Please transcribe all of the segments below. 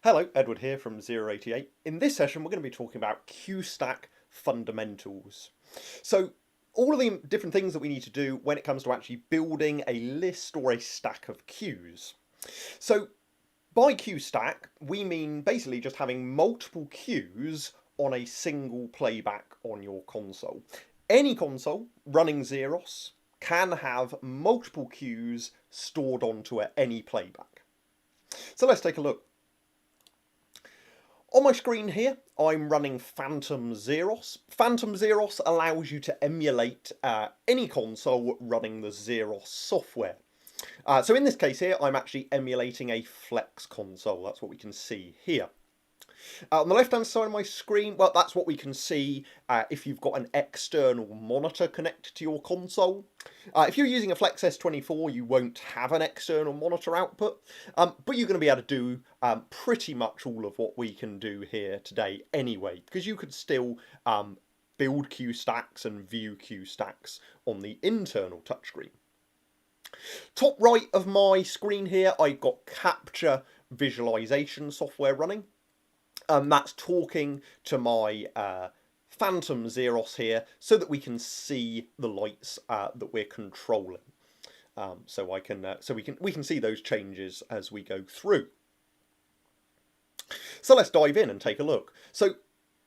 Hello, Edward here from 088. In this session, we're going to be talking about queue-stack fundamentals. So, all of the different things that we need to do when it comes to actually building a list or a stack of queues. So, by queue-stack, we mean basically just having multiple queues on a single playback on your console. Any console running Xeros can have multiple queues stored onto any playback. So let's take a look. On my screen here, I'm running Phantom Xeros. Phantom Xeros allows you to emulate any console running the Xeros software. So in this case here, I'm actually emulating a Flex console. That's what we can see here. On the left hand side of my screen, well, that's what we can see if you've got an external monitor connected to your console. If you're using a FLX S24, you won't have an external monitor output, but you're going to be able to do pretty much all of what we can do here today anyway, because you could still build queue stacks and view queue stacks on the internal touchscreen. Top right of my screen here, I've got capture visualization software running. That's talking to my Phantom Xeros here so that we can see the lights that we're controlling. So we can see those changes as we go through. So let's dive in and take a look. So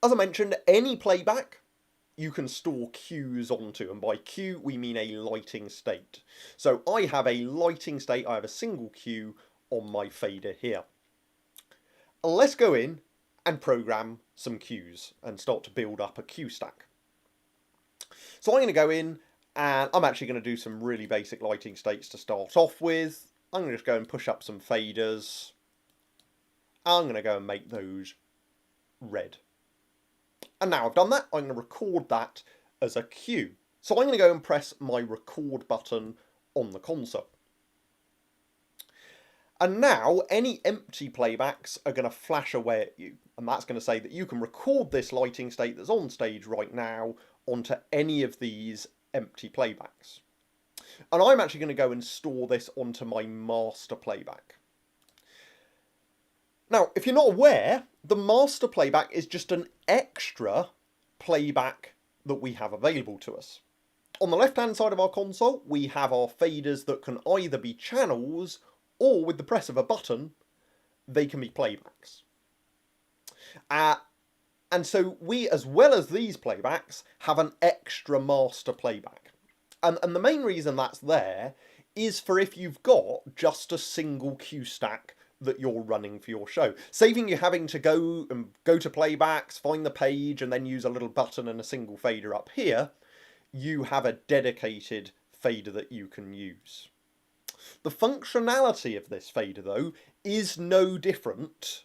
as I mentioned, any playback you can store queues onto, and by queue we mean a lighting state. So I have a lighting state, I have a single queue on my fader here. Let's go in and program some queues and start to build up a queue stack. So I'm going to go in and I'm actually going to do some really basic lighting states to start off with. I'm going to just go and push up some faders. I'm going to go and make those red. And now I've done that, I'm going to record that as a queue. So I'm going to go and press my record button on the console. And now any empty playbacks are going to flash away at you. And that's going to say that you can record this lighting state that's on stage right now onto any of these empty playbacks. And I'm actually going to go and store this onto my master playback. Now, if you're not aware, the master playback is just an extra playback that we have available to us. On the left-hand side of our console, we have our faders that can either be channels or with the press of a button, they can be playbacks. And so we, as well as these playbacks, have an extra master playback. And the main reason that's there is for if you've got just a single queue stack that you're running for your show. Saving you having to go to playbacks, find the page, and then use a little button and a single fader up here, you have a dedicated fader that you can use. The functionality of this fader, though, is no different.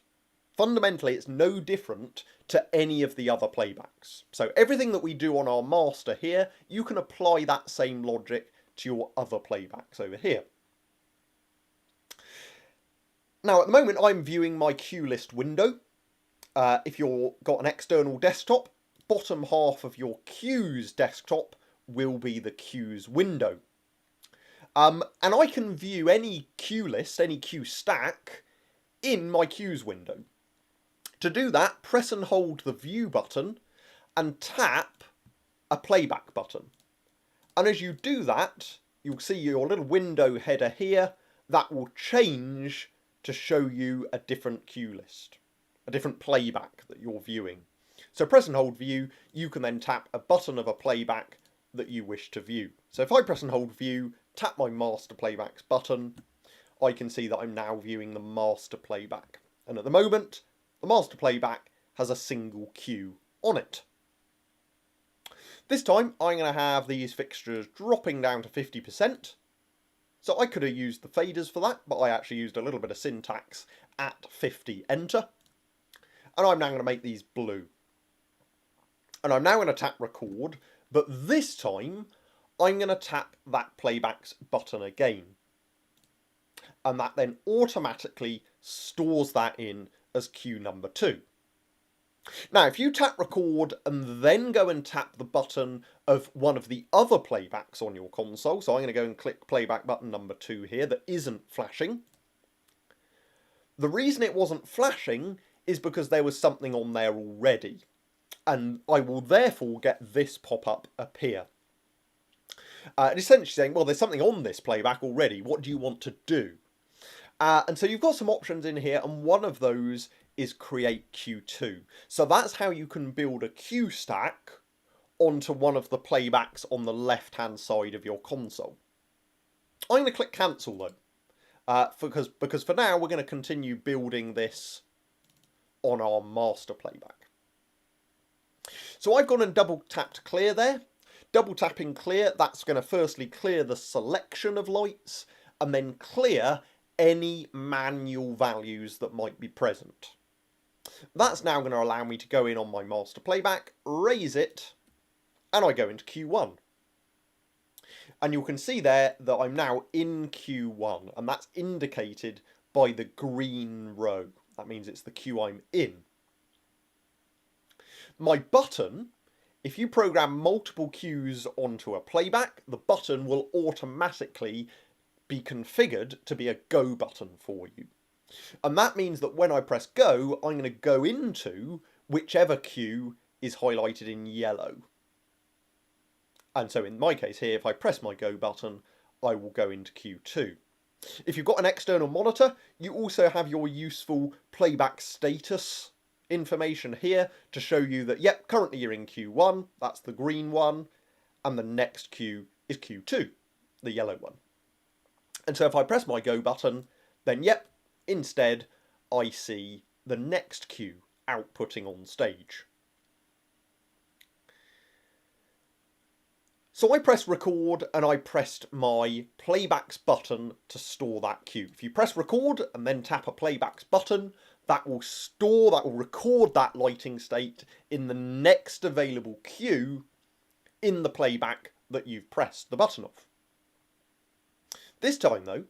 Fundamentally, it's no different to any of the other playbacks. So everything that we do on our master here, you can apply that same logic to your other playbacks over here. Now, at the moment, I'm viewing my queue list window. If you've got an external desktop, bottom half of your queues desktop will be the queues window. And I can view any queue list, any queue stack, in my queues window. To do that, press and hold the view button and tap a playback button. And as you do that, you'll see your little window header here. That will change to show you a different queue list, a different playback that you're viewing. So press and hold view, you can then tap a button of a playback that you wish to view. So if I press and hold view, tap my master playbacks button, I can see that I'm now viewing the master playback. And at the moment, the master playback has a single queue on it. This time, I'm going to have these fixtures dropping down to 50%. So I could have used the faders for that, but I actually used a little bit of syntax at 50 enter. And I'm now going to make these blue. And I'm now going to tap record, but this time I'm going to tap that playbacks button again. And that then automatically stores that in as queue number 2. Now, if you tap record and then go and tap the button of one of the other playbacks on your console, so I'm going to go and click playback button number 2 here that isn't flashing, The reason it wasn't flashing is because there was something on there already, and I will therefore get this pop-up appear. And essentially saying, well, there's something on this playback already, what do you want to do? And so you've got some options in here, and one of those is create Q2. So that's how you can build a queue stack onto one of the playbacks on the left-hand side of your console. I'm going to click cancel though, because for now we're going to continue building this on our master playback. So I've gone and double tapped clear there. Double tapping clear, that's going to firstly clear the selection of lights and then clear any manual values that might be present. That's now going to allow me to go in on my master playback, raise it, and I go into Q1. And you can see there that I'm now in Q1, and that's indicated by the green row. That means it's the queue I'm in. My button, if you program multiple queues onto a playback, the button will automatically be configured to be a go button for you. And that means that when I press go, I'm going to go into whichever queue is highlighted in yellow. And so in my case here, if I press my go button, I will go into Q2. If you've got an external monitor, you also have your useful playback status information here to show you that, yep, currently you're in Q1, that's the green one, and the next queue is Q2, the yellow one. And so if I press my go button, then yep, instead I see the next queue outputting on stage. So I press record and I pressed my playbacks button to store that queue. If you press record and then tap a playbacks button, that will record that lighting state in the next available queue in the playback that you've pressed the button of. This time though,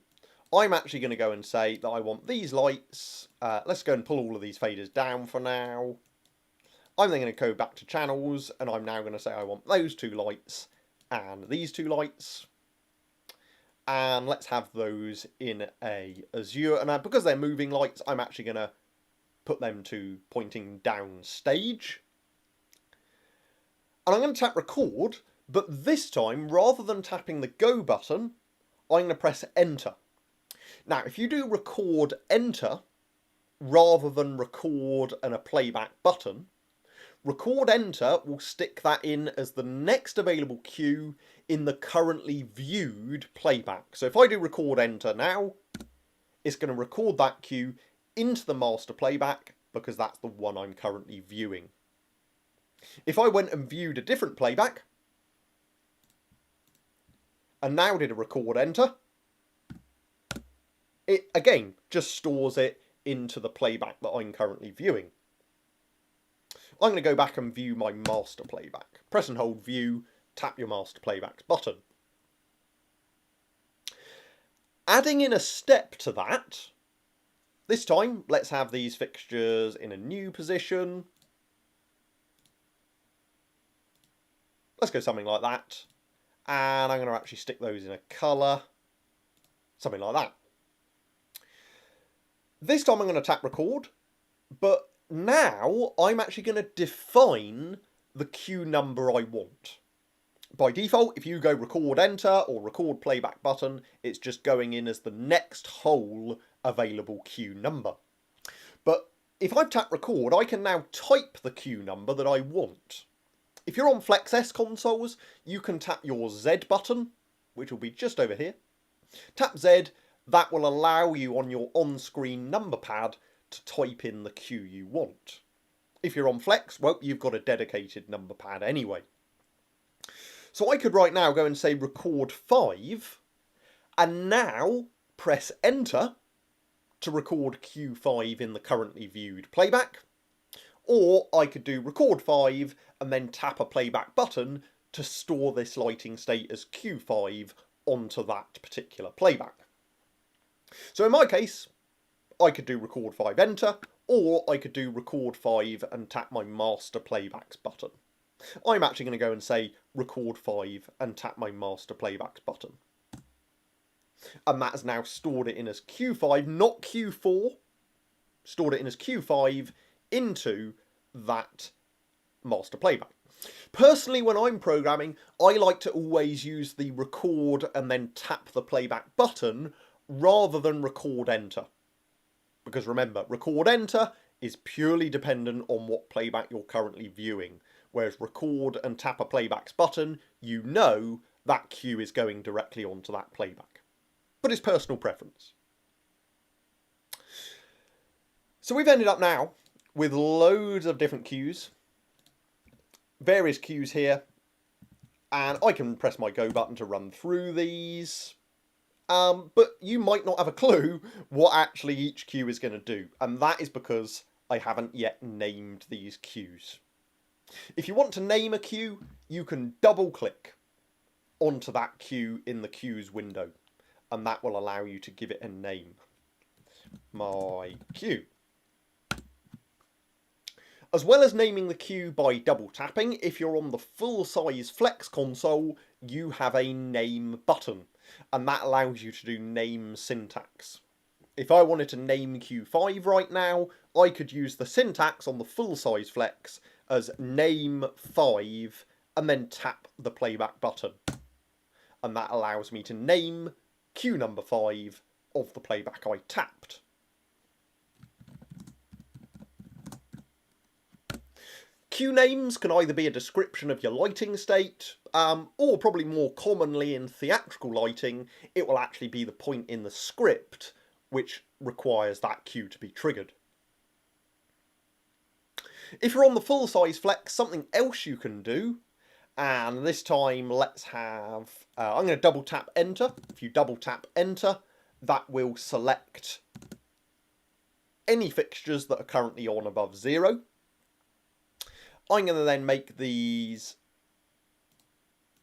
I'm actually going to go and say that I want these lights. Let's go and pull all of these faders down for now. I'm then going to go back to channels and I'm now going to say I want those two lights and these two lights, and let's have those in a azure. And because they're moving lights, I'm actually going to put them to pointing down stage. And I'm going to tap record, but this time, rather than tapping the go button, I'm going to press enter. Now, if you do record enter rather than record and a playback button, record enter will stick that in as the next available queue in the currently viewed playback. So if I do record enter now, it's going to record that queue into the master playback because that's the one I'm currently viewing. If I went and viewed a different playback and now did a record enter, it again just stores it into the playback that I'm currently viewing. I'm going to go back and view my master playback. Press and hold view, tap your master playbacks button. Adding in a step to that, this time let's have these fixtures in a new position. Let's go something like that. And I'm going to actually stick those in a colour. Something like that. This time I'm going to tap record, but now I'm actually going to define the queue number I want. By default, if you go record enter or record playback button, it's just going in as the next whole available queue number. But if I tap record, I can now type the queue number that I want. If you're on FLX S consoles, you can tap your Z button, which will be just over here. Tap Z, that will allow you on your on-screen number pad to type in the queue you want. If you're on Flex, well, you've got a dedicated number pad anyway. So I could right now go and say record 5, and now press enter to record Q5 in the currently viewed playback. Or I could do record 5 and then tap a playback button to store this lighting state as Q5 onto that particular playback. So in my case, I could do record 5 enter, or I could do record 5 and tap my master playbacks button. I'm actually going to go and say record 5 and tap my master playbacks button. And that has now stored it in as Q5, not Q4, stored it in as Q5 into that master playback. Personally, when I'm programming, I like to always use the record and then tap the playback button rather than record enter. Because remember, record enter is purely dependent on what playback you're currently viewing. Whereas record and tap a playback's button, you know that cue is going directly onto that playback. But it's personal preference. So we've ended up now with loads of different cues. Various cues here, and I can press my go button to run through these, but you might not have a clue what actually each cue is going to do, and that is because I haven't yet named these cues. If you want to name a cue, you can double click onto that cue in the cues window, and that will allow you to give it a name. My cue. As well as naming the cue by double tapping, if you're on the full-size Flex console, you have a name button, and that allows you to do name syntax. If I wanted to name Q5 right now, I could use the syntax on the full-size Flex as name 5 and then tap the playback button. And that allows me to name cue number 5 of the playback I tapped. Cue names can either be a description of your lighting state, or probably more commonly in theatrical lighting, it will actually be the point in the script which requires that cue to be triggered. If you're on the full-size Flex, something else you can do, and this time let's have, I'm going to double tap enter. If you double tap enter, that will select any fixtures that are currently on above 0. I'm going to then make these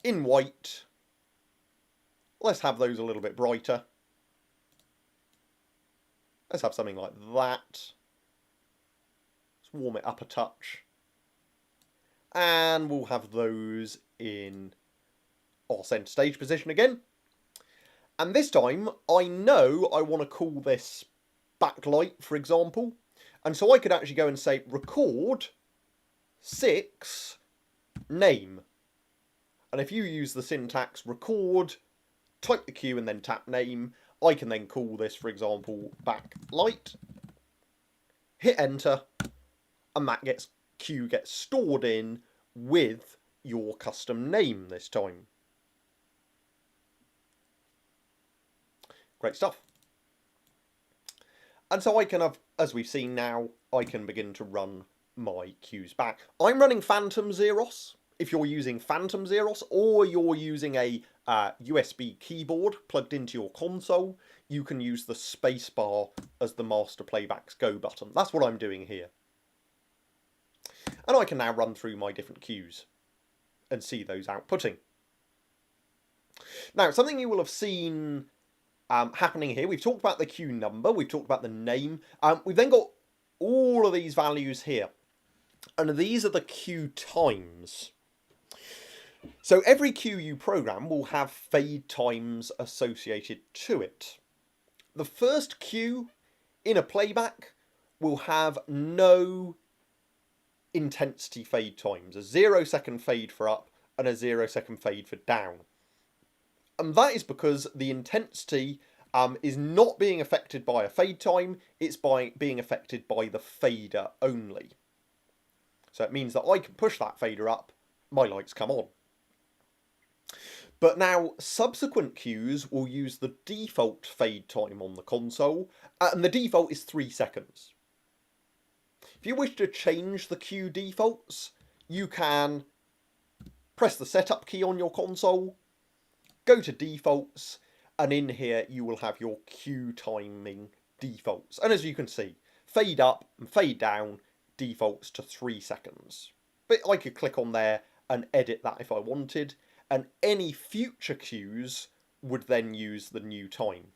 in white. Let's have those a little bit brighter. Let's have something like that. Let's warm it up a touch. And we'll have those in our centre stage position again. And this time, I know I want to call this backlight, for example. And so I could actually go and say record 6 name, and if you use the syntax record, type the cue and then tap name, I can then call this, for example, backlight, hit enter, and that cue gets stored in with your custom name this time. Great stuff. And so I can have, as we've seen now, I can begin to run my cues back. I'm running Phantom Zeros. If you're using Phantom Zeros or you're using a USB keyboard plugged into your console, you can use the spacebar as the master playback's go button. That's what I'm doing here. And I can now run through my different cues and see those outputting. Now, something you will have seen happening here, we've talked about the cue number, we've talked about the name, we've then got all of these values here. And these are the cue times. So every cue you program will have fade times associated to it. The first cue in a playback will have no intensity fade times. A 0-second fade for up and a 0-second fade for down. And that is because the intensity is not being affected by a fade time, it's being affected by the fader only. So it means that I can push that fader up, my lights come on. But now subsequent cues will use the default fade time on the console, and the default is 3 seconds. If you wish to change the cue defaults, you can press the setup key on your console, go to defaults, and in here you will have your cue timing defaults. And as you can see, fade up and fade down defaults to 3 seconds. But I could click on there and edit that if I wanted, and any future cues would then use the new time.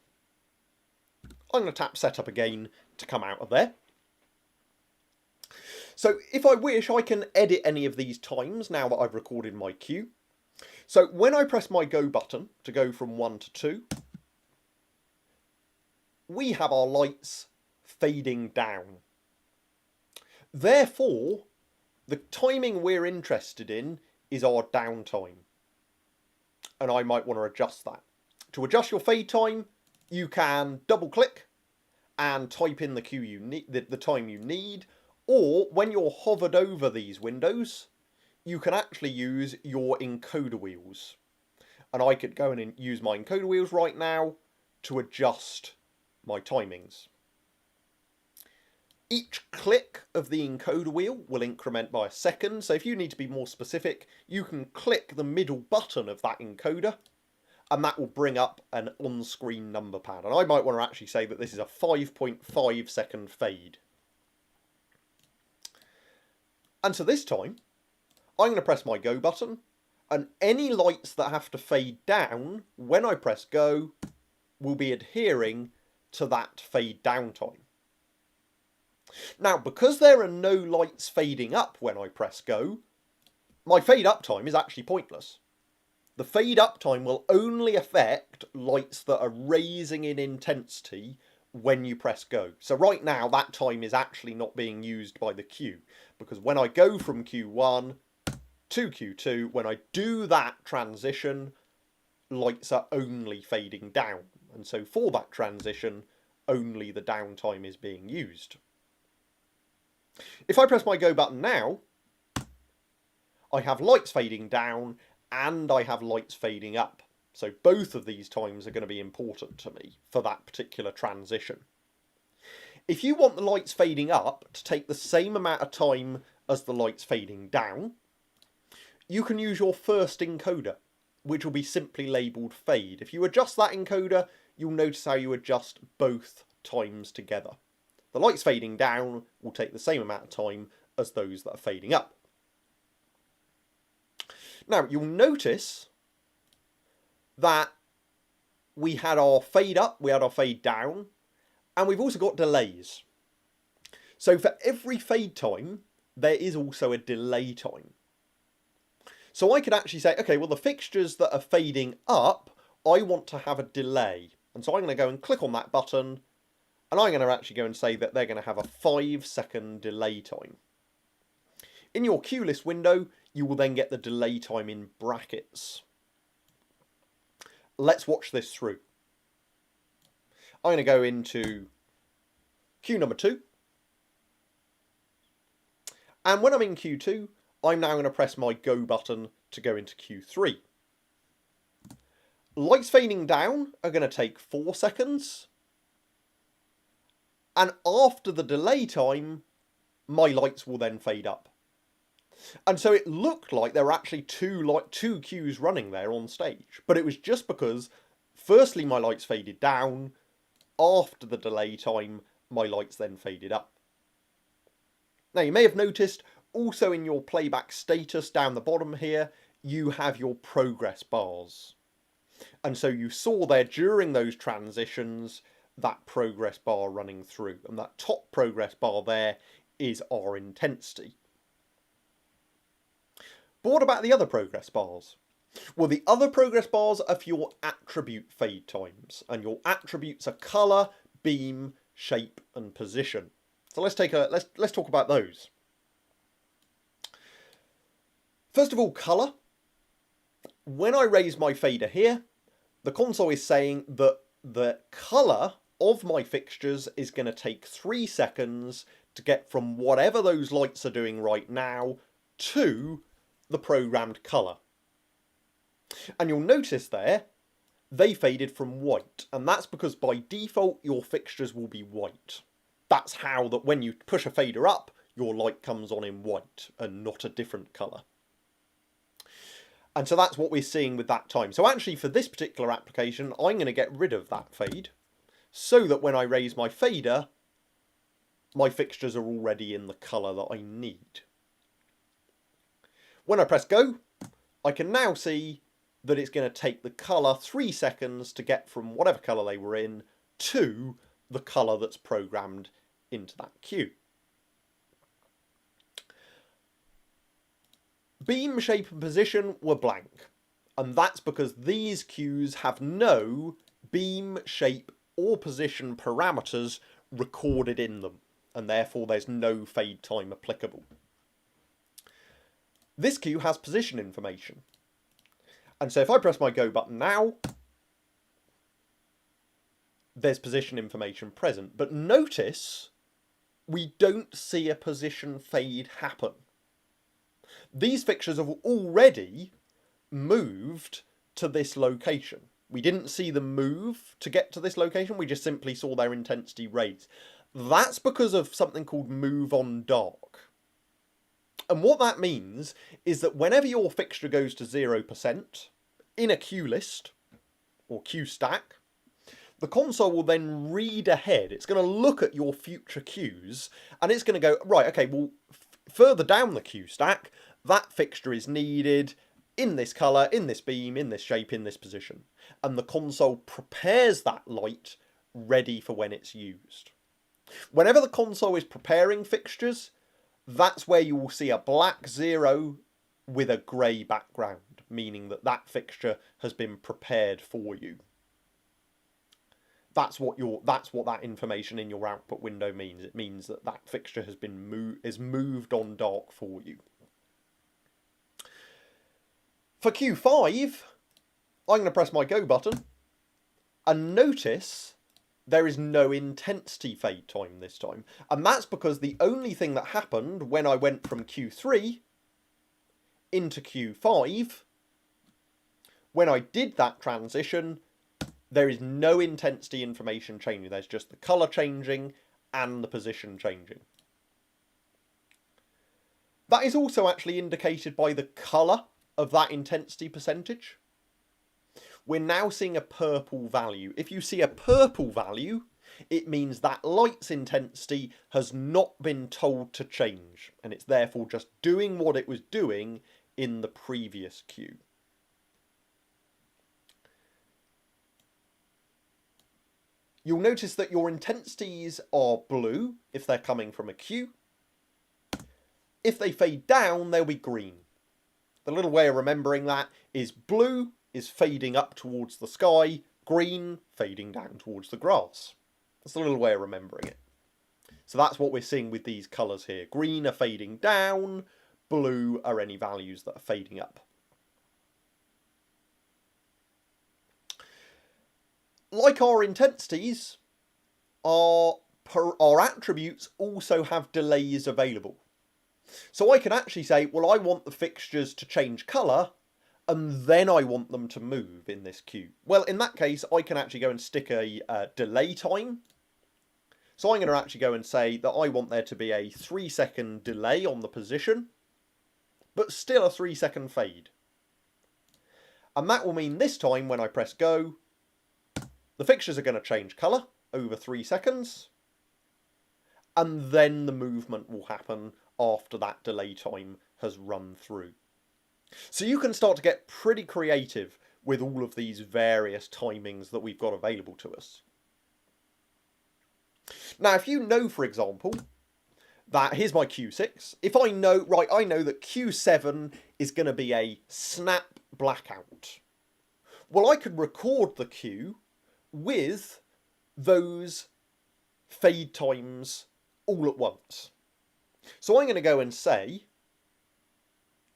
I'm going to tap setup again to come out of there. So if I wish, I can edit any of these times now that I've recorded my cue. So when I press my go button to go from 1 to 2, we have our lights fading down. Therefore, the timing we're interested in is our downtime. And I might want to adjust that. To adjust your fade time, you can double click and type in the cue you need, the time you need, or when you're hovered over these windows, you can actually use your encoder wheels. And I could go in and use my encoder wheels right now to adjust my timings. Each click of the encoder wheel will increment by a second, so if you need to be more specific, you can click the middle button of that encoder, and that will bring up an on-screen number pad. And I might want to actually say that this is a 5.5 second fade. And so this time, I'm going to press my go button, and any lights that have to fade down when I press go will be adhering to that fade down time. Now, because there are no lights fading up when I press go, my fade up time is actually pointless. The fade up time will only affect lights that are raising in intensity when you press go. So right now that time is actually not being used by the cue, because when I go from Q1 to Q2, when I do that transition, lights are only fading down. And so for that transition, only the downtime is being used. If I press my go button now, I have lights fading down and I have lights fading up. So both of these times are going to be important to me for that particular transition. If you want the lights fading up to take the same amount of time as the lights fading down, you can use your first encoder, which will be simply labelled fade. If you adjust that encoder, you'll notice how you adjust both times together. The lights fading down will take the same amount of time as those that are fading up. Now, you'll notice that we had our fade up, we had our fade down, and we've also got delays. So for every fade time, there is also a delay time. So I could actually say, okay, well, the fixtures that are fading up, I want to have a delay. And so I'm going to go and click on that button, and I'm going to actually go and say that they're going to have a 5-second delay time. In your cue list window, you will then get the delay time in brackets. Let's watch this through. I'm going to go into cue number 2. And when I'm in Q2, I'm now going to press my go button to go into Q3. Lights fading down are going to take 4 seconds. And after the delay time, my lights will then fade up. And so it looked like there were actually two cues running there on stage. But it was just because, firstly, my lights faded down. After the delay time, my lights then faded up. Now, you may have noticed, also in your playback status down the bottom here, you have your progress bars. And so you saw there during those transitions that progress bar running through. And that top progress bar there is our intensity. But what about the other progress bars? Well, the other progress bars are for your attribute fade times. And your attributes are colour, beam, shape and position. So let's talk about those. First of all, colour. When I raise my fader here, the console is saying that the colour of my fixtures is going to take 3 seconds to get from whatever those lights are doing right now to the programmed colour. And you'll notice there, they faded from white. And that's because by default, your fixtures will be white. That's how that when you push a fader up, your light comes on in white and not a different colour. And so that's what we're seeing with that time. So actually for this particular application, I'm going to get rid of that fade so that when I raise my fader, my fixtures are already in the colour that I need. When I press go, I can now see that it's going to take the colour 3 seconds to get from whatever colour they were in to the colour that's programmed into that cue. Beam, shape and position were blank, and that's because these cues have no beam, shape or position parameters recorded in them, and therefore there's no fade time applicable. This cue has position information. And so if I press my go button now, there's position information present. But notice we don't see a position fade happen. These fixtures have already moved to this location. We didn't see them move to get to this location, we just simply saw their intensity raise. That's because of something called move on dark. And what that means is that whenever your fixture goes to 0% in a cue list or cue stack, the console will then read ahead. It's going to look at your future cues and it's going to go, right, okay, well, further down the cue stack, that fixture is needed in this colour, in this beam, in this shape, in this position. And the console prepares that light ready for when it's used. Whenever the console is preparing fixtures, that's where you will see a black 0 with a grey background, meaning that that fixture has been prepared for you. That's what that information in your output window means. It means that that fixture has been moved on dark for you. For Q5, I'm going to press my go button, and notice there is no intensity fade time this time. And that's because the only thing that happened when I went from Q3 into Q5, when I did that transition, there is no intensity information changing. There's just the colour changing and the position changing. That is also actually indicated by the colour of that intensity percentage. We're now seeing a purple value. If you see a purple value, it means that light's intensity has not been told to change, and it's therefore just doing what it was doing in the previous cue. You'll notice that your intensities are blue if they're coming from a cue. If they fade down, they'll be green. The little way of remembering that is blue is fading up towards the sky, green fading down towards the grass. That's a little way of remembering it. So that's what we're seeing with these colours here. Green are fading down, blue are any values that are fading up. Like our intensities, our attributes also have delays available. So I can actually say, well, I want the fixtures to change colour, and then I want them to move in this cue. Well, in that case, I can actually go and stick a delay time. So I'm going to actually go and say that I want there to be a 3-second delay on the position, but still a 3-second fade. And that will mean this time when I press go, the fixtures are going to change colour over 3 seconds, and then the movement will happen after that delay time has run through. So you can start to get pretty creative with all of these various timings that we've got available to us. Now, if you know, for example, that here's my Q6. If I know, right, I know that Q7 is going to be a snap blackout. Well, I could record the cue with those fade times all at once. So I'm going to go and say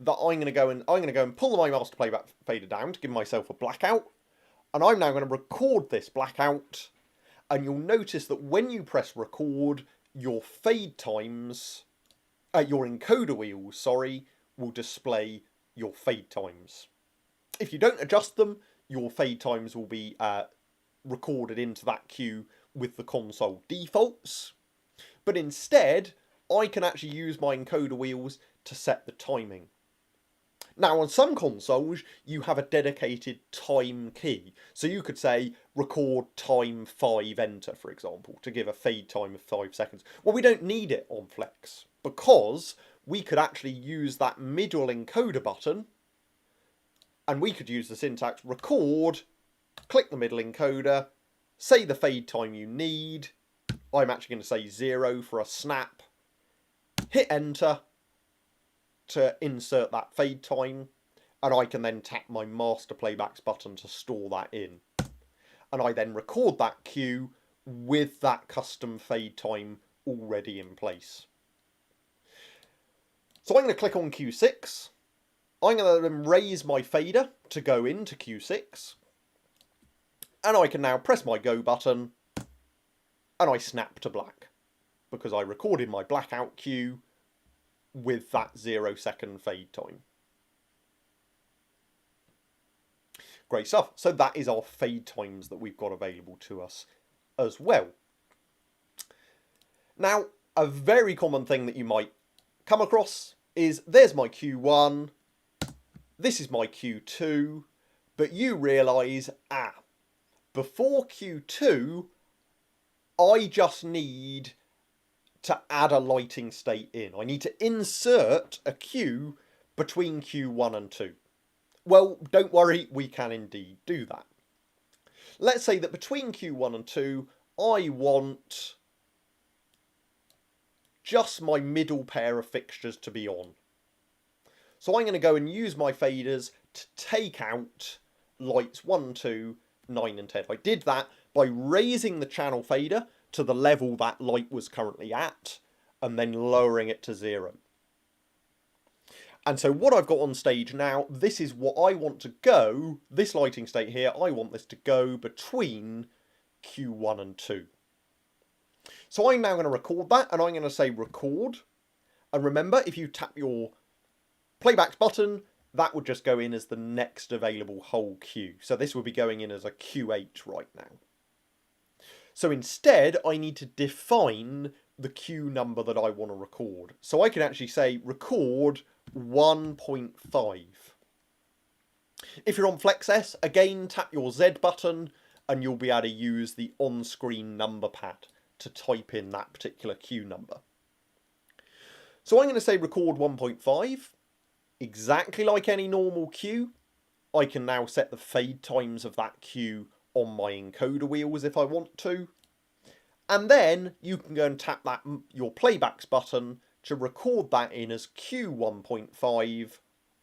that I'm going to go and pull my master playback fader down to give myself a blackout, and I'm now going to record this blackout, and you'll notice that when you press record, your fade times, your encoder wheels, sorry, will display your fade times. If you don't adjust them, your fade times will be recorded into that cue with the console defaults, but instead I can actually use my encoder wheels to set the timing. Now, on some consoles, you have a dedicated time key. So you could say, record time 5 enter, for example, to give a fade time of 5 seconds. Well, we don't need it on Flex, because we could actually use that middle encoder button, and we could use the syntax record, click the middle encoder, say the fade time you need. I'm actually going to say 0 for a snap. Hit enter to insert that fade time, and I can then tap my master playbacks button to store that in. And I then record that cue with that custom fade time already in place. So I'm going to click on Q6. I'm going to then raise my fader to go into Q6. And I can now press my go button and I snap to black because I recorded my blackout cue with that 0-second fade time. Great stuff. So that is our fade times that we've got available to us as well. Now, a very common thing that you might come across is there's my Q1, this is my Q2, but you realise, before Q2, I just need to add a lighting state in. I need to insert a cue between Q1 and 2. Well, don't worry, we can indeed do that. Let's say that between Q1 and 2, I want just my middle pair of fixtures to be on. So I'm going to go and use my faders to take out lights 1, 2, 9 and 10. I did that by raising the channel fader to the level that light was currently at and then lowering it to 0. And so what I've got on stage now, this is what I want to go, this lighting state here, I want this to go between Q1 and 2. So I'm now going to record that, and I'm going to say record. And remember, if you tap your playbacks button, that would just go in as the next available whole cue. So this would be going in as a Q8 right now. So instead, I need to define the cue number that I want to record. So I can actually say record 1.5. If you're on FLX S, again, tap your Z button and you'll be able to use the on-screen number pad to type in that particular cue number. So I'm going to say record 1.5. Exactly like any normal cue, I can now set the fade times of that cue on my encoder wheels if I want to. And then you can go and tap that your playbacks button to record that in as cue 1.5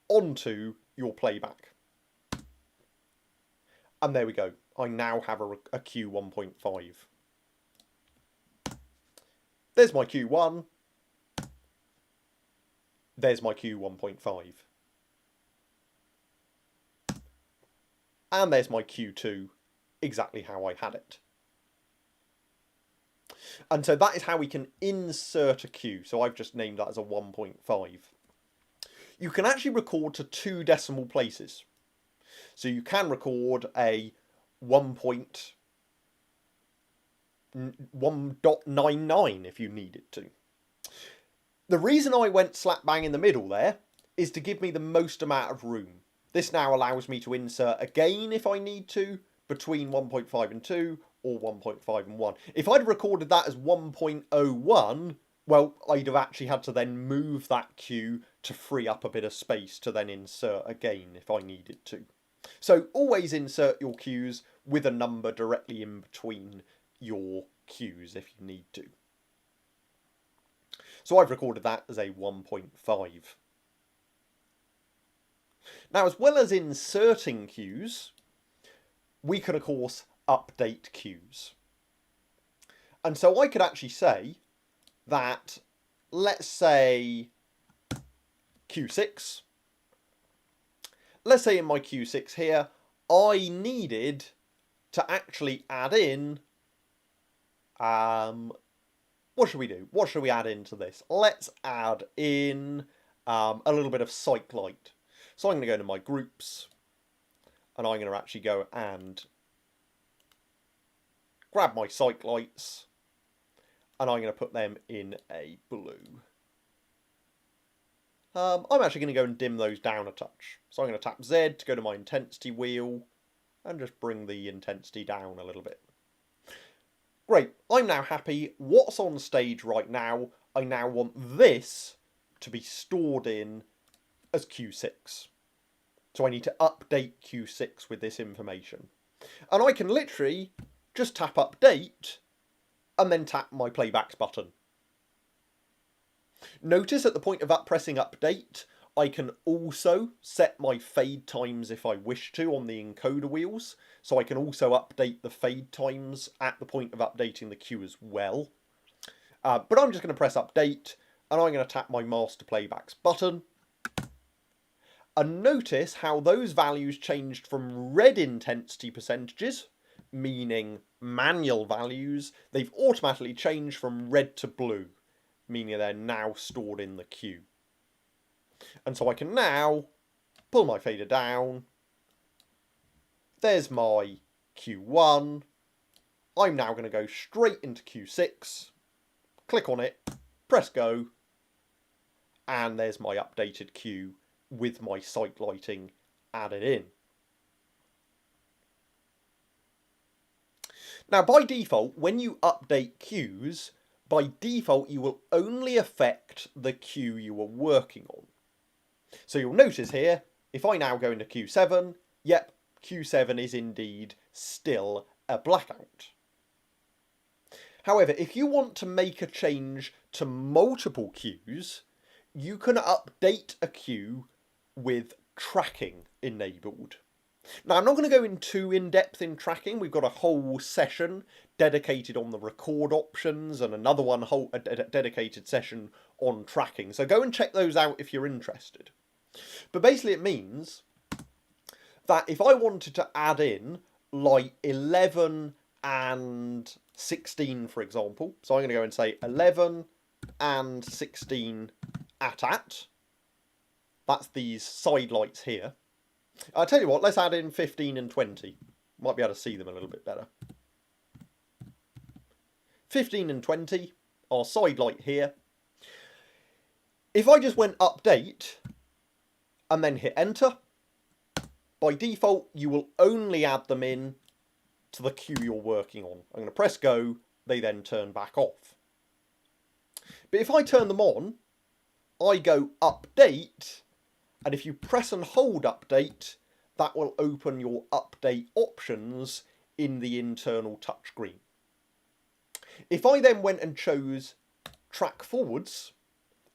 onto your playback. And there we go. I now have a cue 1.5. There's my Q1. There's my cue 1.5. And there's my Q2, exactly how I had it. And so that is how we can insert a cue. So I've just named that as a 1.5. You can actually record to 2 decimal places. So you can record a 1.99 if you needed to. The reason I went slap bang in the middle there is to give me the most amount of room. This now allows me to insert a gain if I need to, between 1.5 and 2, or 1.5 and 1. If I'd recorded that as 1.01, well, I'd have actually had to then move that cue to free up a bit of space to then insert a gain if I needed to. So always insert your cues with a number directly in between your cues if you need to. So I've recorded that as a 1.5. Now, as well as inserting cues, we can of course update cues. And so I could actually say that, let's say Q6. Let's say in my Q6 here, I needed to actually add in, what should we do? What should we add into this? Let's add in a little bit of cyc light. So I'm going to go to my groups and I'm going to actually go and grab my cyc lights and I'm going to put them in a blue. I'm actually going to go and dim those down a touch. So I'm going to tap Z to go to my intensity wheel and just bring the intensity down a little bit. Great, I'm now happy. What's on stage right now, I now want this to be stored in as Q6. So I need to update Q6 with this information. And I can literally just tap update and then tap my playbacks button. Notice at the point of pressing update, I can also set my fade times if I wish to on the encoder wheels, so I can also update the fade times at the point of updating the cue as well. But I'm just going to press update, and I'm going to tap my master playbacks button. And notice how those values changed from red intensity percentages, meaning manual values, they've automatically changed from red to blue, meaning they're now stored in the cue. And so I can now pull my fader down. There's my Q1. I'm now going to go straight into Q6, click on it, press go, and there's my updated cue with my sight lighting added in. Now, by default, when you update cues, by default you will only affect the cue you are working on. So you'll notice here, if I now go into Q7, yep, Q7 is indeed still a blackout. However, if you want to make a change to multiple cues, you can update a cue with tracking enabled. Now, I'm not going to go in too in-depth in tracking. We've got a whole session dedicated on the record options and another one, a dedicated session on tracking. So go and check those out if you're interested. But basically it means that if I wanted to add in like 11 and 16, for example, so I'm going to go and say 11 and 16 at. That's these side lights here. I'll tell you what, let's add in 15 and 20. Might be able to see them a little bit better. 15 and 20 are side light here. If I just went update and then hit enter, by default you will only add them in to the cue you're working on. I'm going to press go, they then turn back off. But if I turn them on, I go update, and if you press and hold update, that will open your update options in the internal touchscreen. If I then went and chose track forwards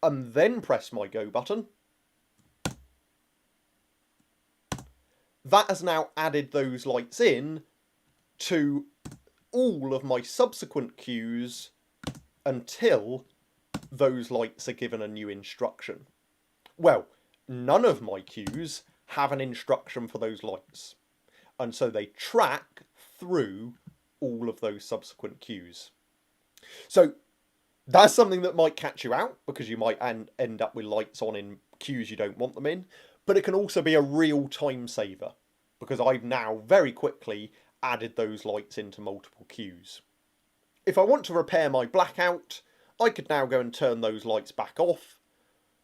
and then press my go button, that has now added those lights in to all of my subsequent cues until those lights are given a new instruction. Well, none of my cues have an instruction for those lights, and so they track through all of those subsequent cues. So that's something that might catch you out, because you might end up with lights on in cues you don't want them in, but it can also be a real time saver, because I've now very quickly added those lights into multiple cues. If I want to repair my blackout, I could now go and turn those lights back off.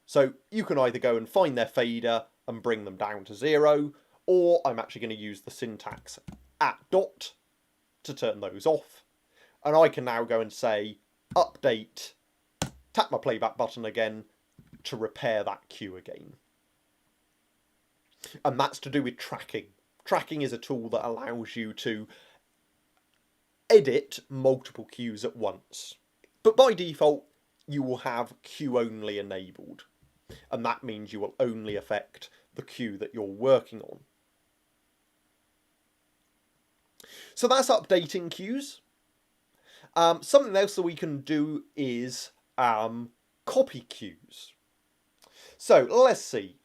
So you can either go and find their fader and bring them down to 0, or I'm actually going to use the syntax @dot to turn those off. And I can now go and say update, tap my playback button again to repair that cue again. And that's to do with tracking. Tracking is a tool that allows you to edit multiple cues at once. But by default, you will have cue only enabled. And that means you will only affect the cue that you're working on. So that's updating cues. Something else that we can do is copy cues. So let's see.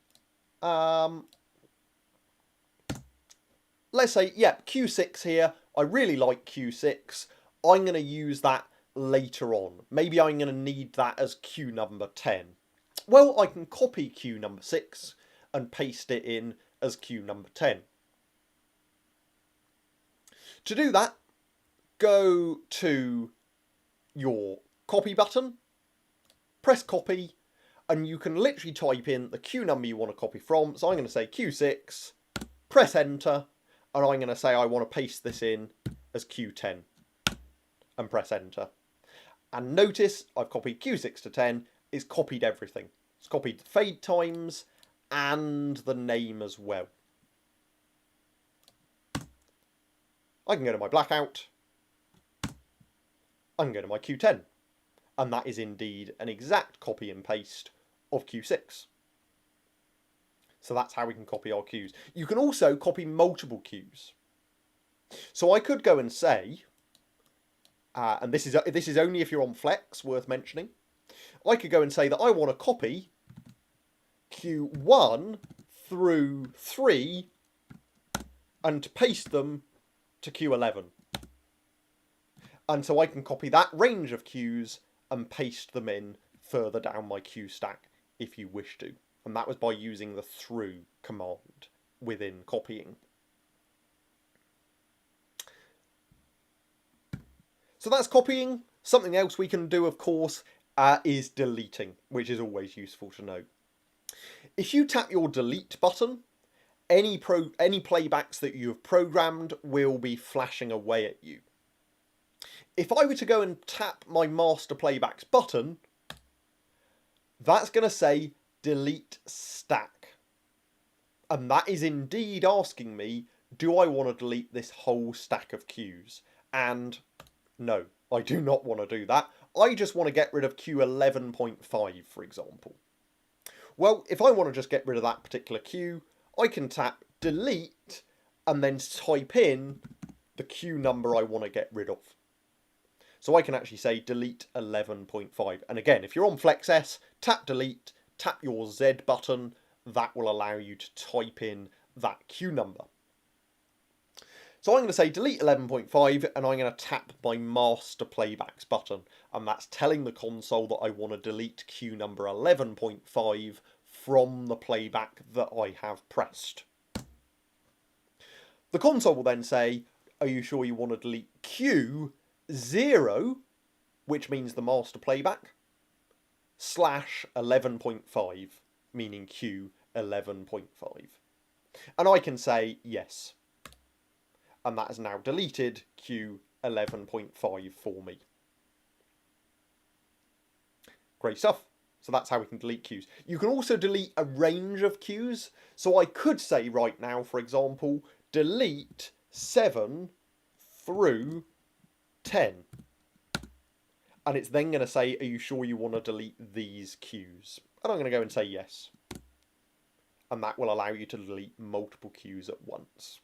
Let's say, yeah, Q6 here. I really like Q6. I'm going to use that later on. Maybe I'm going to need that as cue number 10. Well, I can copy cue number 6 and paste it in as cue number 10. To do that, go to your copy button, press copy, and you can literally type in the cue number you want to copy from. So I'm going to say Q6, press enter, and I'm going to say I want to paste this in as Q10 and press enter. And notice I've copied Q6 to 10, it's copied everything. It's copied the fade times and the name as well. I can go to my blackout, I can go to my Q10, and that is indeed an exact copy and paste of Q6. So that's how we can copy our queues. You can also copy multiple queues. So I could go and say, and this is only if you're on Flex, worth mentioning. I could go and say that I want to copy queue 1 through 3 and paste them to queue 11. And so I can copy that range of queues and paste them in further down my queue stack if you wish to. And that was by using the through command within copying. So that's copying. Something else we can do, of course, is deleting, which is always useful to know. If you tap your delete button, any playbacks that you have programmed will be flashing away at you. If I were to go and tap my master playbacks button, that's going to say delete stack. And that is indeed asking me, do I want to delete this whole stack of queues? And no, I do not want to do that. I just want to get rid of queue 11.5, for example. Well, if I want to just get rid of that particular queue, I can tap delete and then type in the queue number I want to get rid of. So I can actually say delete 11.5. And again, if you're on Flex S, tap delete, tap your Z button. That will allow you to type in that queue number. So I'm going to say delete 11.5 and I'm going to tap my master playbacks button. And that's telling the console that I want to delete queue number 11.5 from the playback that I have pressed. The console will then say, are you sure you want to delete queue 0, which means the master playback, slash 11.5, meaning queue 11.5. And I can say yes. And that has now deleted queue 11.5 for me. Great stuff. So that's how we can delete queues. You can also delete a range of queues. So I could say right now, for example, delete 7 through 10. And it's then going to say, are you sure you want to delete these queues? And I'm going to go and say yes. And that will allow you to delete multiple queues at once.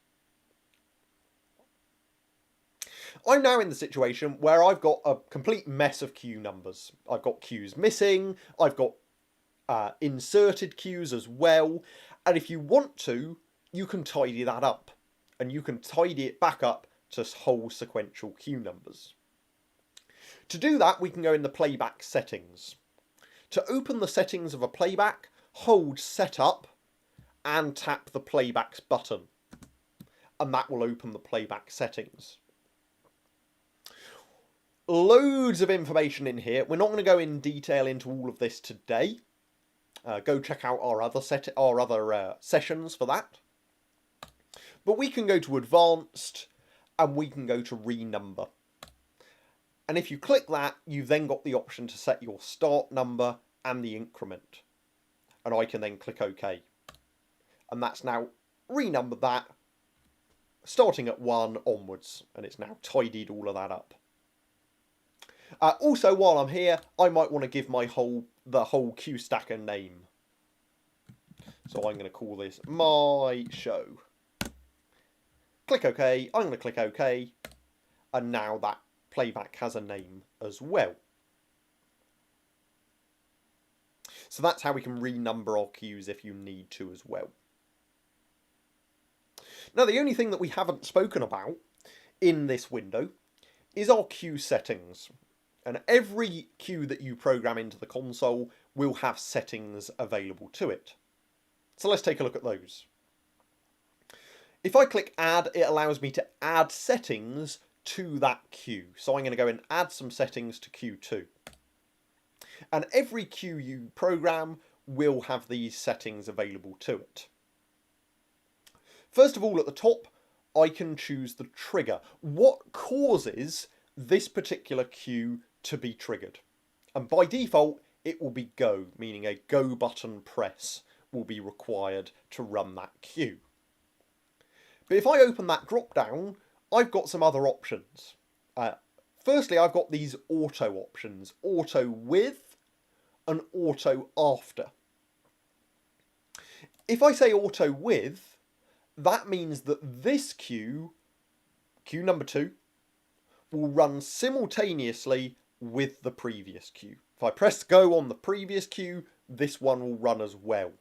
I'm now in the situation where I've got a complete mess of queue numbers. I've got queues missing, I've got inserted queues as well, and if you want to, you can tidy that up. And you can tidy it back up to whole sequential queue numbers. To do that, we can go in the playback settings. To open the settings of a playback, hold setup and tap the playbacks button. And that will open the playback settings. Loads of information in here. We're not going to go in detail into all of this today. Go check out our other sessions for that. But we can go to advanced and we can go to renumber. And if you click that, you've then got the option to set your start number and the increment. And I can then click OK. And that's now renumbered that, starting at 1 onwards. And it's now tidied all of that up. Also, while I'm here, I might want to give the whole queue stack a name. So I'm going to call this My Show. Click OK. I'm going to click OK. And now that playback has a name as well. So that's how we can renumber our queues if you need to as well. Now, the only thing that we haven't spoken about in this window is our queue settings. And every queue that you program into the console will have settings available to it. So let's take a look at those. If I click add, it allows me to add settings to that queue. So I'm going to go and add some settings to queue 2. And every queue you program will have these settings available to it. First of all, at the top, I can choose the trigger. What causes this particular queue to be triggered? And by default, it will be go, meaning a go button press will be required to run that queue. But if I open that drop down, I've got some other options. Firstly, I've got these auto options, auto with and auto after. If I say auto with, that means that this queue, queue number 2, will run simultaneously with the previous queue. If I press go on the previous queue, this one will run as well.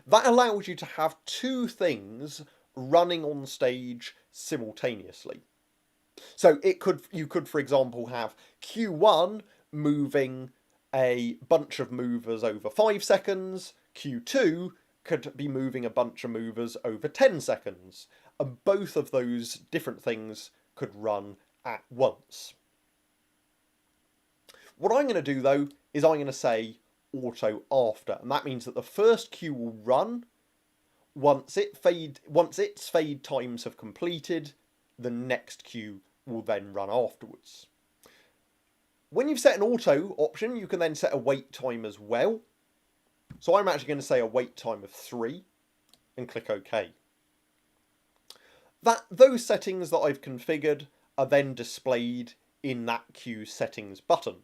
That allows you to have two things running on stage simultaneously. So you could, for example, have Q1 moving a bunch of movers over 5 seconds, Q2 could be moving a bunch of movers over 10 seconds, and both of those different things could run at once. What I'm going to do though is I'm going to say auto after, and that means that the first queue will run once its fade times have completed, the next queue will then run afterwards. When you've set an auto option, you can then set a wait time as well. So I'm actually going to say a wait time of 3 and click OK. Those settings that I've configured are then displayed in that queue settings button.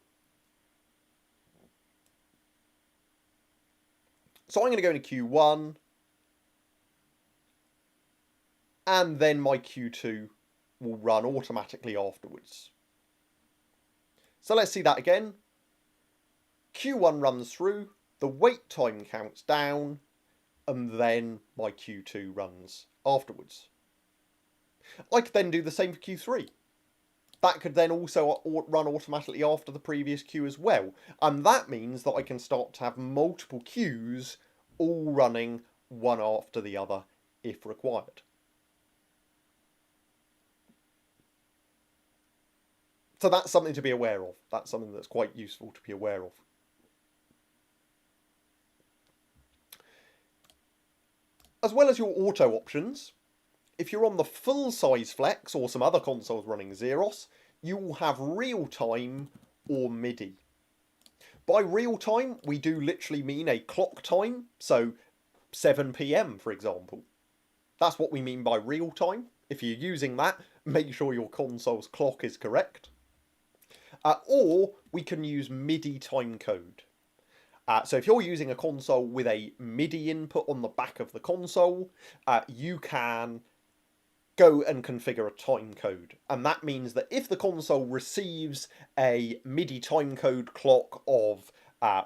So I'm going to go into Q1, and then my Q2 will run automatically afterwards. So let's see that again. Q1 runs through, the wait time counts down, and then my Q2 runs afterwards. I could then do the same for Q3. That could then also run automatically after the previous queue as well. And that means that I can start to have multiple queues all running one after the other if required. So that's something to be aware of. That's something that's quite useful to be aware of. As well as your auto options, if you're on the full-size Flex or some other consoles running Zeros, you will have real-time or MIDI. By real-time, we do literally mean a clock time, so 7 PM, for example. That's what we mean by real-time. If you're using that, make sure your console's clock is correct. Or we can use MIDI timecode. So if you're using a console with a MIDI input on the back of the console, you can go and configure a timecode. And that means that if the console receives a MIDI timecode clock of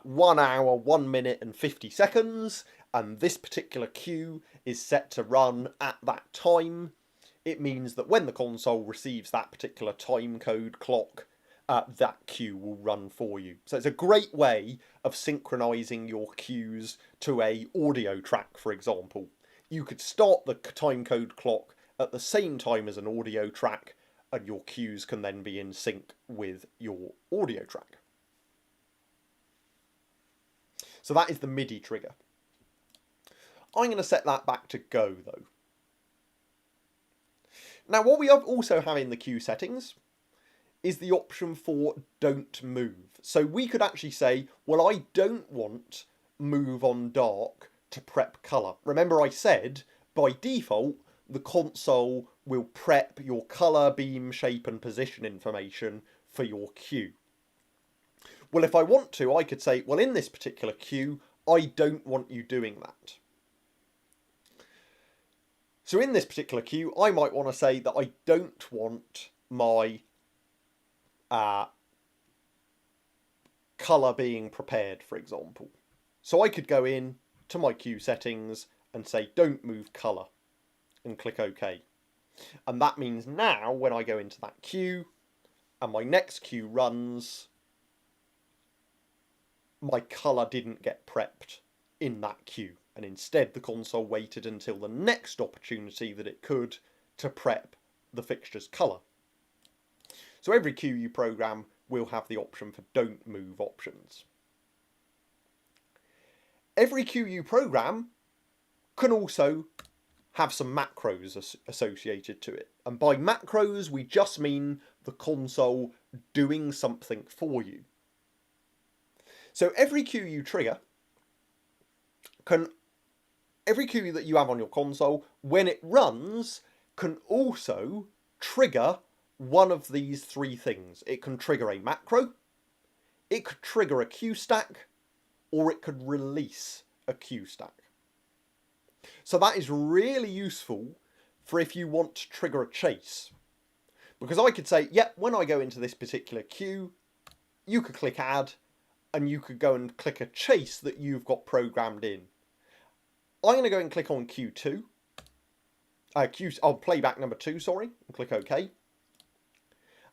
1 hour, 1 minute and 50 seconds, and this particular queue is set to run at that time, it means that when the console receives that particular timecode clock, that queue will run for you. So it's a great way of synchronizing your cues to a audio track, for example. You could start the timecode clock at the same time as an audio track, and your cues can then be in sync with your audio track. So that is the MIDI trigger. I'm going to set that back to go though. Now what we also have in the cue settings is the option for don't move. So we could actually say, well, I don't want move on dark to prep colour. Remember I said, by default, the console will prep your colour, beam, shape and position information for your cue. Well, if I want to, I could say, well, in this particular cue, I don't want you doing that. So in this particular cue, I might want to say that I don't want my colour being prepared, for example. So I could go in to my cue settings and say don't move colour and click OK. And that means now when I go into that queue and my next queue runs, my colour didn't get prepped in that queue, and instead the console waited until the next opportunity that it could to prep the fixture's colour. So every queue you program will have the option for don't move options. Every queue you program can also have some macros associated to it. And by macros, we just mean the console doing something for you. So every queue you trigger every queue that you have on your console, when it runs, can also trigger one of these three things. It can trigger a macro, it could trigger a queue stack, or it could release a queue stack. So that is really useful for if you want to trigger a chase. Because I could say, yep, when I go into this particular queue, you could click add, and you could go and click a chase that you've got programmed in. I'm going to go and click on Q2. Playback number 2, sorry, and click OK.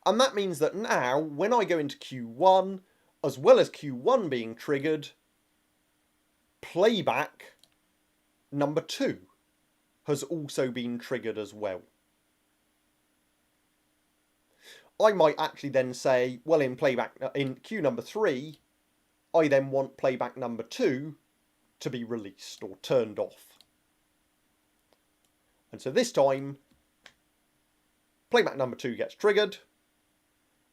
And that means that now, when I go into Q1, as well as Q1 being triggered, playback number 2 has also been triggered as well. I might actually then say, well, in queue number 3, I then want playback number 2 to be released or turned off. And so this time, playback number 2 gets triggered.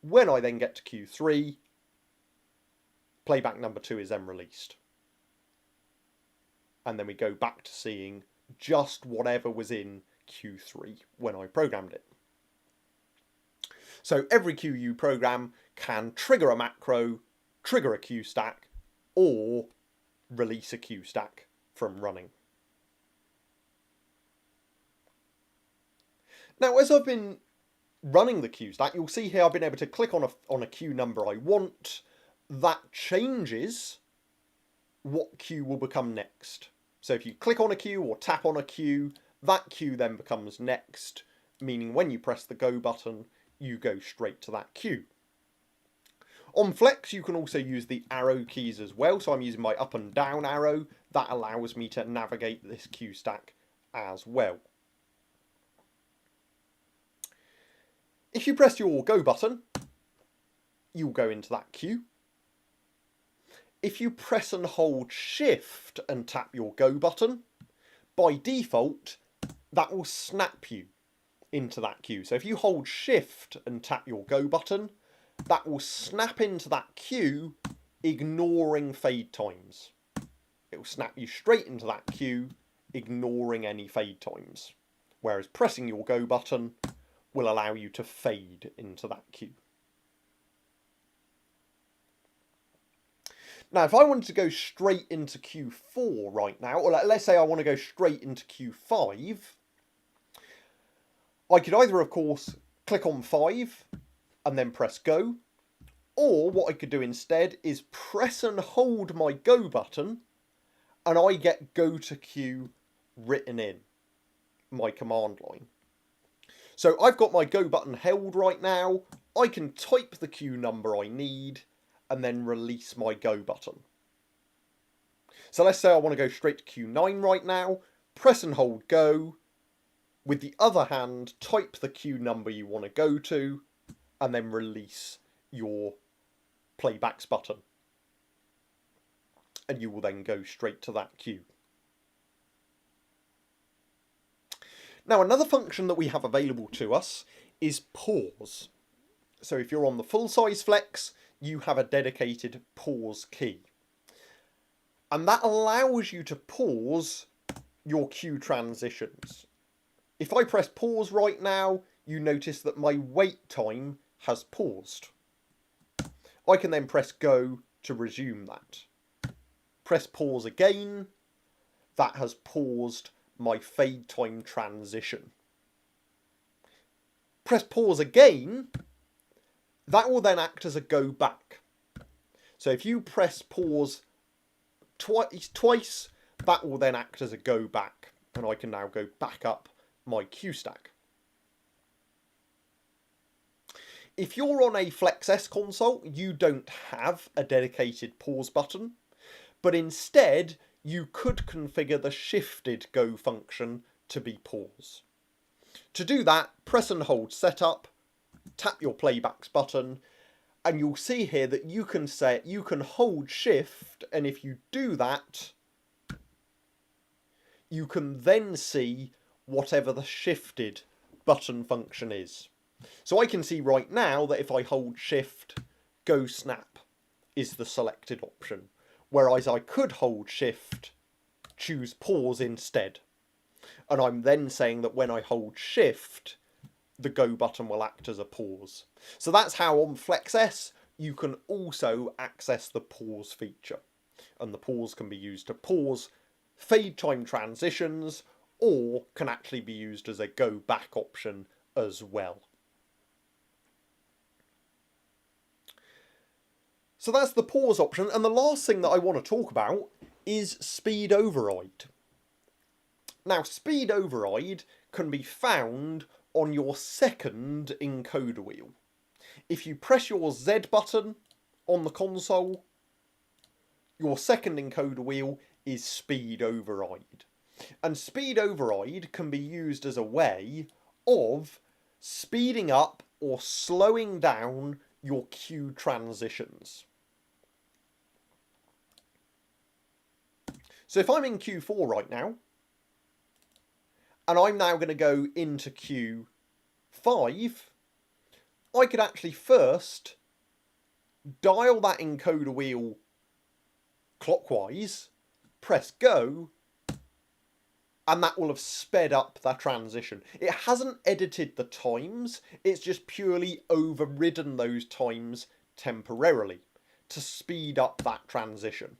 When I then get to Q3, playback number 2 is then released. And then we go back to seeing just whatever was in Q3 when I programmed it. So every queue you program can trigger a macro, trigger a queue stack, or release a queue stack from running. Now, as I've been running the queue stack, you'll see here I've been able to click on a queue number I want. That changes what queue will become next. So if you click on a queue or tap on a queue, that queue then becomes next, meaning when you press the go button, you go straight to that queue. On Flex, you can also use the arrow keys as well. So I'm using my up and down arrow. That allows me to navigate this queue stack as well. If you press your go button, you'll go into that queue. If you press and hold shift and tap your go button, by default, that will snap you into that queue. So if you hold shift and tap your go button, that will snap into that queue, ignoring fade times. It will snap you straight into that queue, ignoring any fade times. Whereas pressing your go button will allow you to fade into that queue. Now, if I wanted to go straight into Q4 right now, or let's say I want to go straight into Q5, I could either, of course, click on 5 and then press go, or what I could do instead is press and hold my go button, and I get go to queue written in my command line. So I've got my go button held right now. I can type the queue number I need and then release my go button. So let's say I want to go straight to Q9 right now. Press and hold go. With the other hand, type the queue number you want to go to and then release your playbacks button. And you will then go straight to that queue. Now, another function that we have available to us is pause. So if you're on the full size Flex, you have a dedicated pause key. And that allows you to pause your queue transitions. If I press pause right now, you notice that my wait time has paused. I can then press go to resume that. Press pause again, that has paused my fade time transition. Press pause again, that will then act as a go back. So if you press pause twice, that will then act as a go back, and I can now go back up my queue stack. If you're on a Flex S console, you don't have a dedicated pause button, but instead you could configure the shifted go function to be pause. To do that, press and hold setup, tap your playbacks button, and you'll see here that you can hold shift, and if you do that, you can then see whatever the shifted button function is. So I can see right now that if I hold shift, go snap is the selected option, whereas I could hold shift, choose pause instead. And I'm then saying that when I hold shift, the go button will act as a pause. So that's how on Flex S you can also access the pause feature. And the pause can be used to pause fade time transitions, or can actually be used as a go back option as well. So that's the pause option, and the last thing that I want to talk about is speed override. Now, speed override can be found on your second encoder wheel. If you press your Z button on the console, your second encoder wheel is speed override. And speed override can be used as a way of speeding up or slowing down your cue transitions. So if I'm in Q4 right now, and I'm now going to go into Q5, I could actually first dial that encoder wheel clockwise, press go, and that will have sped up that transition. It hasn't edited the times, it's just purely overridden those times temporarily to speed up that transition.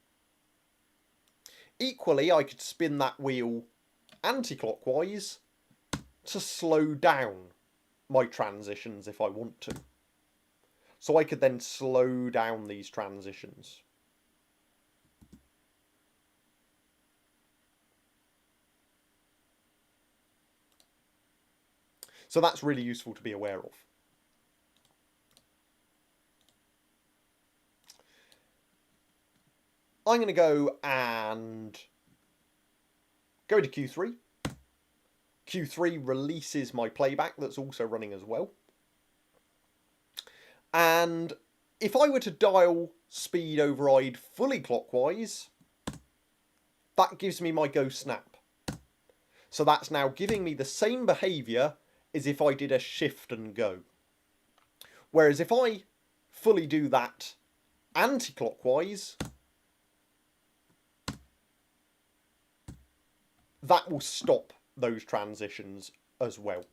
Equally, I could spin that wheel anti-clockwise to slow down my transitions if I want to. So I could then slow down these transitions. So that's really useful to be aware of. I'm going to go and go to Q3. Q3 releases my playback that's also running as well. And if I were to dial speed override fully clockwise, that gives me my go snap. So that's now giving me the same behaviour as if I did a shift and go. Whereas if I fully do that anti-clockwise, that will stop those transitions as well.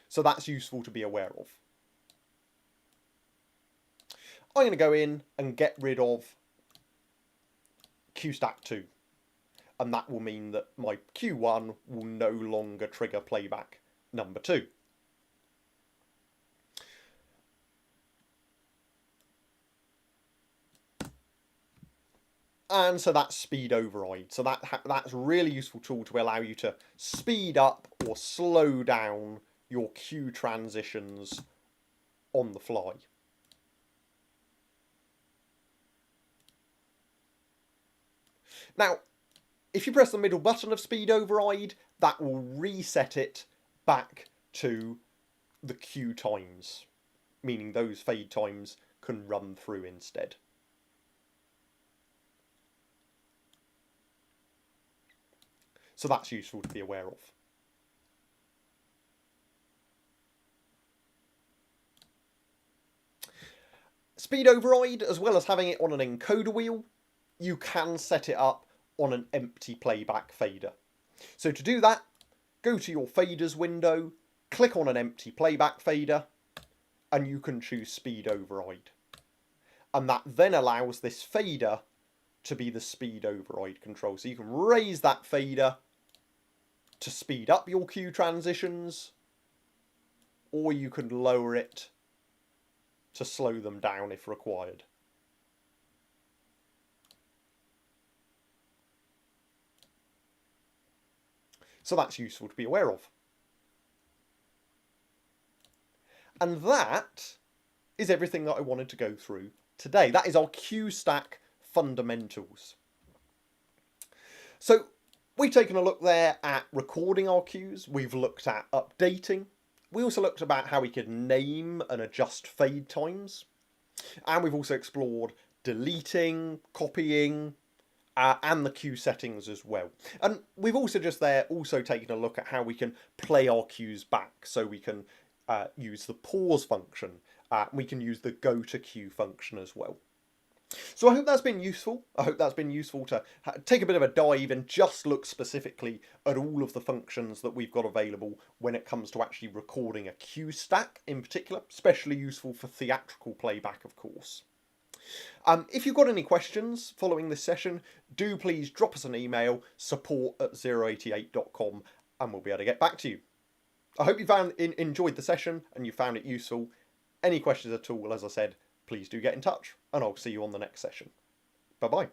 So that's useful to be aware of. I'm going to go in and get rid of Q stack 2. And that will mean that my Q1 will no longer trigger playback number 2. And so that's speed override. So that's a really useful tool to allow you to speed up or slow down your cue transitions on the fly. Now, if you press the middle button of speed override, that will reset it back to the cue times, meaning those fade times can run through instead. So that's useful to be aware of. Speed override, as well as having it on an encoder wheel, you can set it up on an empty playback fader. So to do that, go to your faders window, click on an empty playback fader, and you can choose speed override. And that then allows this fader to be the speed override control. So you can raise that fader to speed up your cue transitions, or you can lower it to slow them down if required. So that's useful to be aware of. And that is everything that I wanted to go through today. That is our cue stack fundamentals. So we've taken a look there at recording our cues. We've looked at updating. We also looked about how we could name and adjust fade times. And we've also explored deleting, copying, and the cue settings as well. And we've also taken a look at how we can play our cues back. So we can use the pause function. We can use the go to cue function as well. So I hope that's been useful. I hope that's been useful to take a bit of a dive and just look specifically at all of the functions that we've got available when it comes to actually recording a cue stack in particular, especially useful for theatrical playback, of course. If you've got any questions following this session, do please drop us an email, support@088.com, and we'll be able to get back to you. I hope you enjoyed the session and you found it useful. Any questions at all, as I said, please do get in touch, and I'll see you on the next session. Bye-bye.